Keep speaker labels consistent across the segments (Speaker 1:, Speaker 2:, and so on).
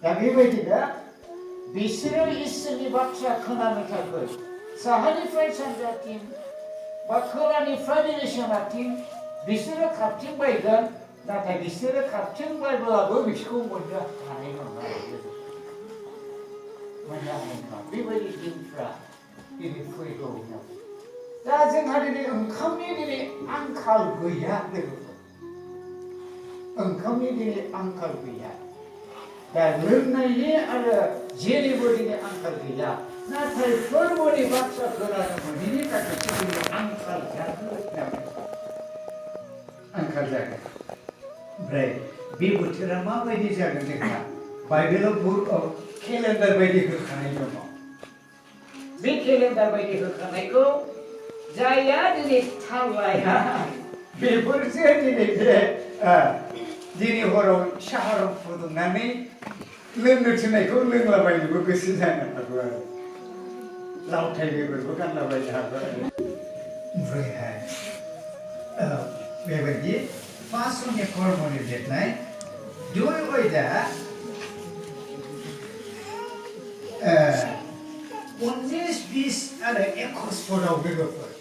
Speaker 1: दा बेबायदिनो बिसोरो इसोरनि बाथ्रा खोनानो थाखाय साहानिफ्राय सानजाथिं बा खोलानिफ्राय दिनै सोनाबथिं बिसोरो खारथिंबायगोन नाथाय बिसोरो खारथिंबायब्लाबो बिसोरखौ मोननो हानाय नङा मोननो हानाय नङा बेबायदि दिनफ्रा दिनै फैगौ दा जोंहा दिनै ओंखामनि दिनै आंखाल गैया लोगोफोर ओंखामनि दिनै आंखाल गैया दा लोंनायनि आरो जेनिबो दिनै आंखाल गैया नाथाय फोरबोनि बाथ्रा खोनानो मोनैनि थाखायसो दिनै आंखाल जागोन ओमफ्राय बे बोथोरा माबायदि जागोन जोंहा बाइबेलाव केलेन्डार बायदि होखानाय दङ बे केलेन्डार बायदि होखानायखौ जायहा दिनै थाल लाया बेफोरसो दिनै बे दिनै हराव साहा रं फुदुंनानै लोंनो थिननायखौ लोंलाबायनोबो गोसो जानो हागौ आरो लावथाय बेफोरबो गानलाबायनो हागौ आरो ओमफ्रायहाय बेबायदि पासनि कर्मनि लिरनाय 2 अयदा 19, 20 आरो 21 पदाव लोगोफोर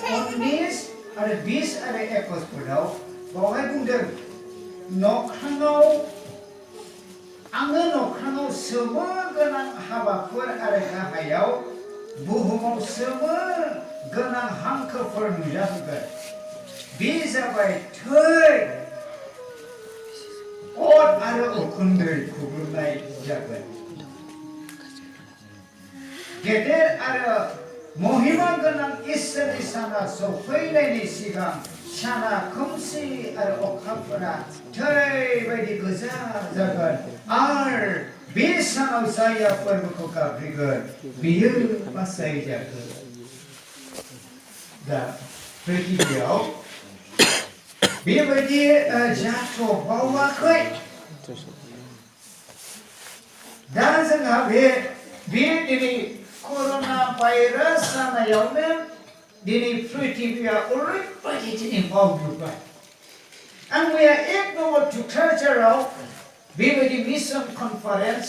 Speaker 1: 19 आरो 20 आरो 21 पदाव बावहाय बुंदों आङो नख्राङाव सोमो गोनां हाबाफोर आरो गाहायाव बुहुमाव सोमो गोनां हांखोफोर नुजाहोगोन बे जाबाय थै अर आरो उखुन्दै खुग्लुबनाय जागोन गेदेर आरो महिमा गोनां इसोरनि साना सफैनायनि सिगां साना खोमसि आरो अखाफोरा थै बायदि गोजा जागोन आरो बे सानाव जाया फोरबोखौ गाबज्रिगोन बियो बासायजागोन दा प्रिथिबियाव बेबायदि जाथ'बावाखै दा जोंहा बे दिनै कर'ना भाइरास जानायावनो दिनै प्रिथिबिया ओरैबायदि दिनै मावजोब्बाय आं मैया 1 नम्बर थुक्राझाराव बेबायदि मिशन कनफारेन्स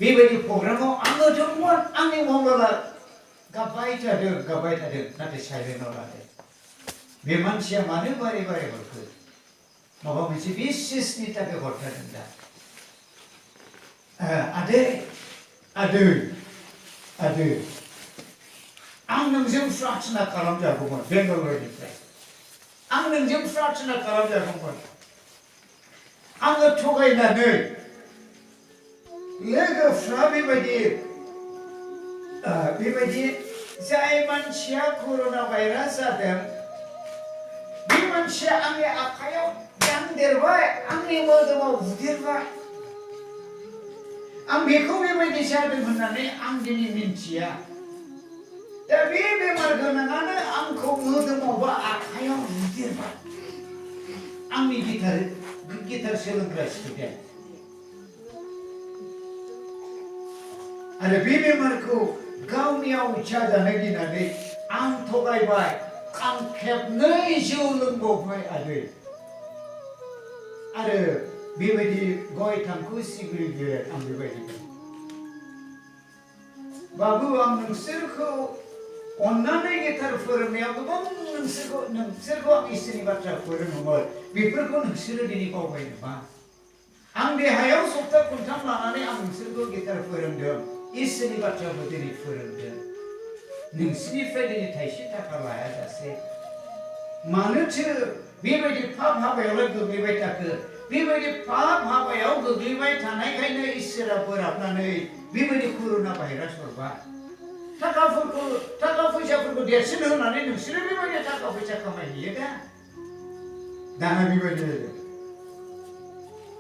Speaker 1: बेबायदि प्रग्रामाव आङो दंमोन आंनि मबाइला गाबबाय थादों नाथाय साइलेन्टआव लादों बे मानसिया मानो बारे हरखो माबा मोनसे बिसेसनि थाखाय हरथारदों दा आदै आं नोंजों प्रार्थना खालामजागौमोन बेंगालुरुनिफ्राय आं नोंजों प्रार्थना खालामजागौमोन आङो थगायनानै लोगोफ्रा बेबायदि जाय मानसिया कर'ना भाइरास जादों बे मानसिया आंनि आखायाव दांदेरबाय आंनि मोदोमाव बुदेरबाय आं बेखौ बेबायदि जादों होननानै आं दिनै मिन्थिया दा बे बेमार गोनाङानो आंखौ मोदोमाव बा आखायाव बुदेरबाय आंनि गिटार सोलोंग्रा स्टुडेन्ट आरो बे बेमारखौ गावनियाव जाजानो गिनानै आं थगायबाय आं खेबनै जौ लोंबावबाय आरो बेबायदि गय थांखु सिग्रेट आं बेबायदि बाबु आं नोंसोरखौ अन्नानै गिटार फोरोंनायाव गोबां नोंसोरखौ आं इसोरनि बाथ्रा फोरोङोमोन बेफोरखौ नोंसोरो दिनै बावबाय नामा आं देहायाव सप्ता खनथाम लानानै आं नोंसोरखौ गिटार फोरोंदों इसोरनि बाथ्राखौ दिनै फोरोंदों नोंसोरनिफ्राय दिनै थाइसे थाखा लायाजासे मानोथो बेबायदि पाप हाबायावलाय गोग्लैबाय थाखो बेबायदि पाप हाबायाव गोग्लैबाय थानायखायनो इसोरा बोराबनानै बेबायदि कर'ना भाइरास हरबाय थाखा फैसाफोरखौ देरसिन होनानै नोंसोरो बेबायदि थाखा फैसा खामायहैयो दाना बेबायदि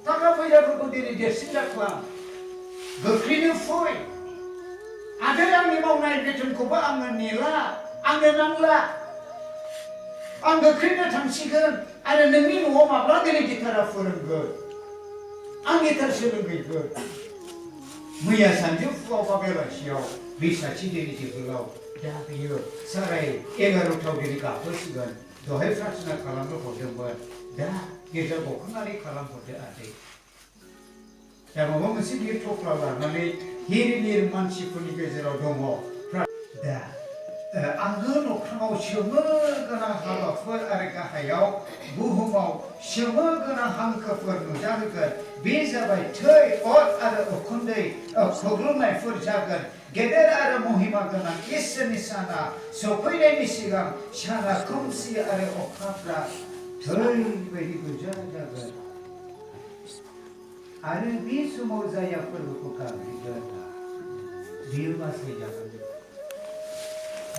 Speaker 1: थाखा फैसाफोरखौ दिनै देरसिन जाथ'आ गोख्रैनो फै आदै आंनि मावनाय बेथनखौबो आङो नेला आंनो नांला आं गोख्रैनो थांसिगोन आरो नोंनि न'आव माब्ला दिनै गिटारा फोरोंगोन आं गिटार सोलोंहैगोन मैया सानजौफुआव बा बेलासियाव बे साथि दिनै टेबोलाव दा बेयो 11:30 दिनै गाबहोसिगोन दहाय प्रार्थना खालामनो हरदोंमोन दा गिर्जा गखांनानै खालामहरदो आदै दा माबा मोनसे बियो थफ्ला लानानै हिरिमिर मानसिफोरनि गेजेराव दङ दा आङो नख्राङाव सोमो गोनां हाबाफोर आरो गाहायाव बुहुमाव सोमो गोनां हांखोफोर नुजाहोगोन बे जाबाय थै अर आरो उखुन्दै खग्लुंनायफोर जागोन गेदेर आरो महिमा गोनां इसोरनि साना सफैनायनि सिगां साना खोमसि आरो अखाफ्रा थै बायदि गोजा जागोन आरो बे समाव जाया फोरबोखौ गाबज्रिगोन बियो बासायजागोन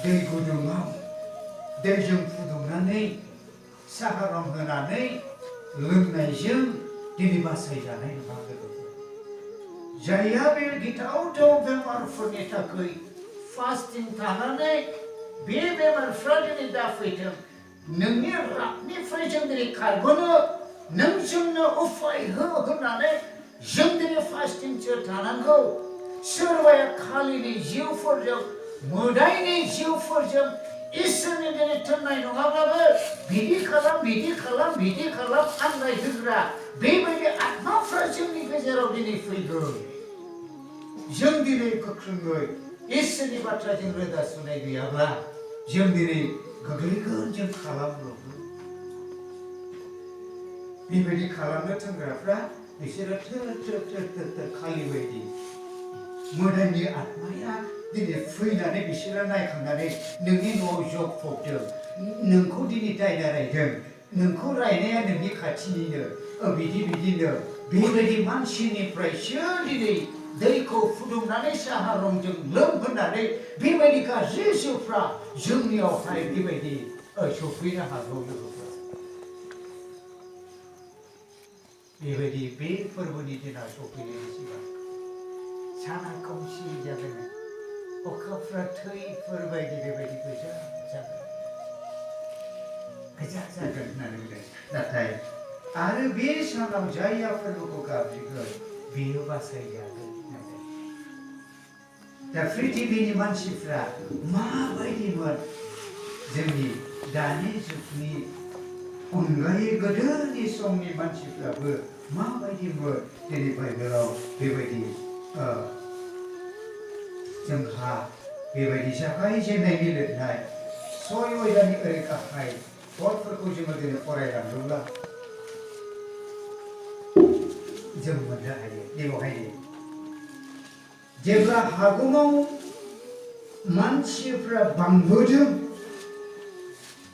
Speaker 1: दै गुदुङाव दैजों फुदुंनानै साहा रं होनानै लोंनायजों दिनै बासायजानाय नङा लोगोफोर जायहा बे गिथावथाव बेमारफोरनि थाखाय फास्टिं थानानै बे बेमारफ्रा दिनै दाफैथों नोंनि रागनिफ्राय जों दिनै खारग'नो नों जोंनो उफाय हो होननानै जों दिनै फास्टिंसो थानांगौ सोरबाया खालिनि जिउफोरजों मोदायनि जिउफोरजों इसोरनि दिनै थिननाय नङाब्लाबो बिदि खालाम आंनाय होग्रा बेबायदि आत्माफ्रा जोंनि गेजेराव दिनै फैगोन जों दिनै गोख्रोङै इसोरनि बाथ्राजों रोदा सुनाय गैयाब्ला जों दिनै गोग्लैगोन जों खालामब्लाबो बेबायदि खालामनो थिनग्राफ्रा बिसोरो थोर खालि बायदि मोदायनि आत्माया दिनै फैनानै बिसोरो नायखांनानै नोंनि न'आव जग फबदों नोंखौ दिनै दायना रायदों नोंखौ रायनाया नोंनि खाथिनिनो बिदिनो बेबायदि मानसिनिफ्रायसो दिनै दैखौ फुदुंनानै साहा रंजों लोंहोनानै बेबायदि गाज्रि जिउफ्रा जोंनियावहाय बेबायदि सफैनो हागौ लोगोफोर बेबायदि बे फोरबोनि दिना सफैनायनि सिगां साना खोमसि जागोन अखाफ्रा थैफोर बायदि बेबायदि गोजा जागोन होननानै बुंदों नाथाय आरो बे सानाव जायहा फोरबोखौ गाबज्रिगोन बेयो बासायजागोन होननानै दा पृथिबिनि मानसिफ्रा माबायदिमोन जोंनि दानि जुगनि अनगायै गोदोनि समनि मानसिफ्राबो माबायदिमोन दिनै बाइबेलाव बेबायदि जोंहा बेबायदि जागायजेननायनि लिरनाय 6 अध्यायनि ओरै गाहाय पदफोरखौ जोङो दिनै फरायलांदोंब्ला जों मोननो हायो बेवहायनो जेब्ला हागुमाव मानसिफ्रा बांबोदों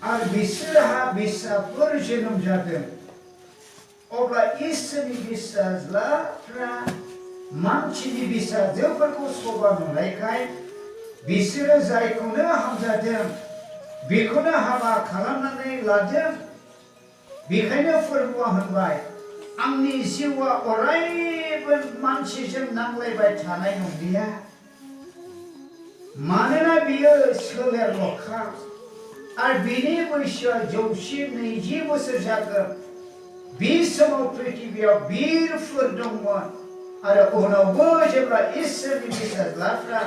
Speaker 1: आरो बिसोरहा फिसाफोर जोनोम जादों अब्ला इसोरनि फिसाज्लाफ्रा मानसिनि फिसाजोफोरखौ सभा नुनायखाय बिसोरो जायखौनो हामजादों बेखौनो हाबा खालामनानै लादों बेखायनो फोरबोआ होनबाय आंनि जिउआ अरायबो मानसिजों नांलायबाय थानाय नंलिया मानोना बियो सोलेरल'खा आरो बिनि बैसोआ 120 बोसोर जागोन बे समाव पृथिबियाव बिरफोर दंमोन आरो उनावबो जेब्ला इसोरनि फिसाज्लाफ्रा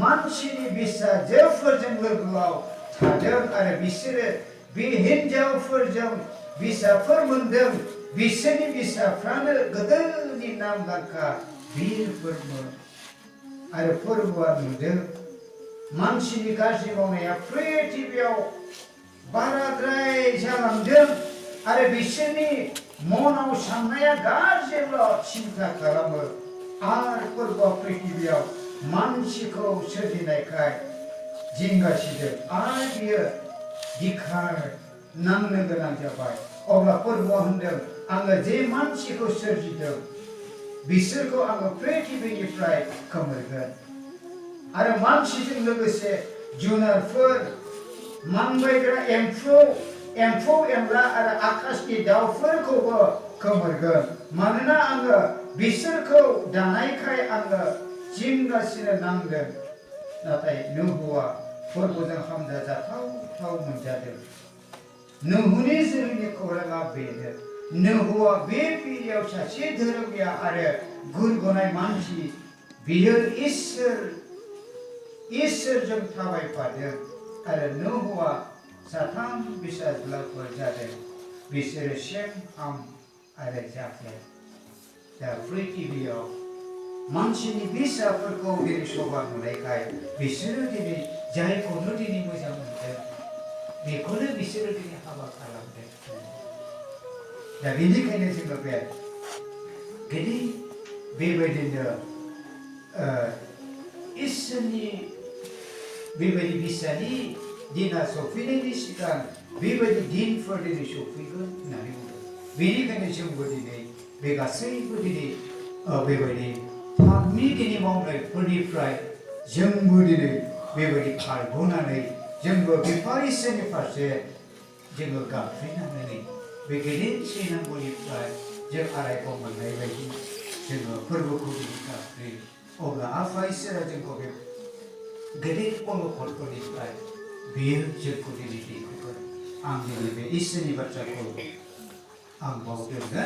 Speaker 1: मानसिनि फिसाजोफोरजों लोगोआव थादों आरो बिसोरो बे हिनजावफोरजों फिसाफोर मोनदों बिसोरनि फिसाफ्रानो गोदोनि नामदांखा बिरफोरमोन आरो फोरबोआ नुदों मानसिनि गाज्रि मावनाया पृथिबियाव बाराद्राय जालांदों आरो बिसोरनि मनाव साननाया गाज्रिल' सिन्था खालामो आरो फोरबोआ पृथिबियाव मानसिखौ सोरजिनायखाय जिंगासिदों आरो बियो गिखार नांनो गोनां जाबाय अब्ला फोरबोआ होनदों आङो जे मानसिखौ सोरजिदों बिसोरखौ आङो पृथिबिनिफ्राय खोमोरगोन आरो मानसिजों लोगोसे जुनारफोर मानबायग्रा एम्फौ एनला आरो आकाशनि दाउफोरखौबो खोमोरगोन मानोना आङो बिसोरखौ दानायखाय आङो जिंगासिनो नांदों नाथाय नोहुआ फोरबोजों हामजाजाथाव मोनजादों नोहुनि जोलैनि खौराङा बेनो नोहुआ बे पिरियाव सासे धोरोमिया आरो गुन गोनां मानसि बियो इसोरजों थाबायफादों आरो नोहुआ 3 फिसाज्लाफोर जादों बिसोरो शेम हाम आरो जाफेत दा फ्रि टिभियाव मानसिनि बिसाफोरखौ दिनै सभा नुनायखाय बिसोरो दिनै जायखौनो दिनै मोजां मोनदों बेखौनो बिसोरो दिनै हाबा खालामदों। दा बेनिखायनो जोङो बे गिदिर बेबायदिनो इसोरनि बेबायदि बिसानि दिना सफैनायनि सिगां बेबायदि दिनफोर दिनै सफैगोन होननानै बुंदों। बेनिखायनो जोंबो दिनै बे गासैबो दिनै बेबायदि पापनि दिनै मावनायफोरनिफ्राय जोंबो दिनै बेबायदि खारग'नानै जोंबो बिफा इसोरनि फारसे जोङो गाबज्रिनानै बे गेदेरसिन नांगौनिफ्राय जों आरायग' मोननाय बायदि जोङो फोरबोखौ दिनै गाबज्रियो। अब्ला आफा इसोरा जोंखौ बे गेदेर अलखदफोरनिफ्राय बेयो जोंखौ दिनै दैखोगोन। आं दिनै बे इसोरनि बाथ्राखौ आं बावदों।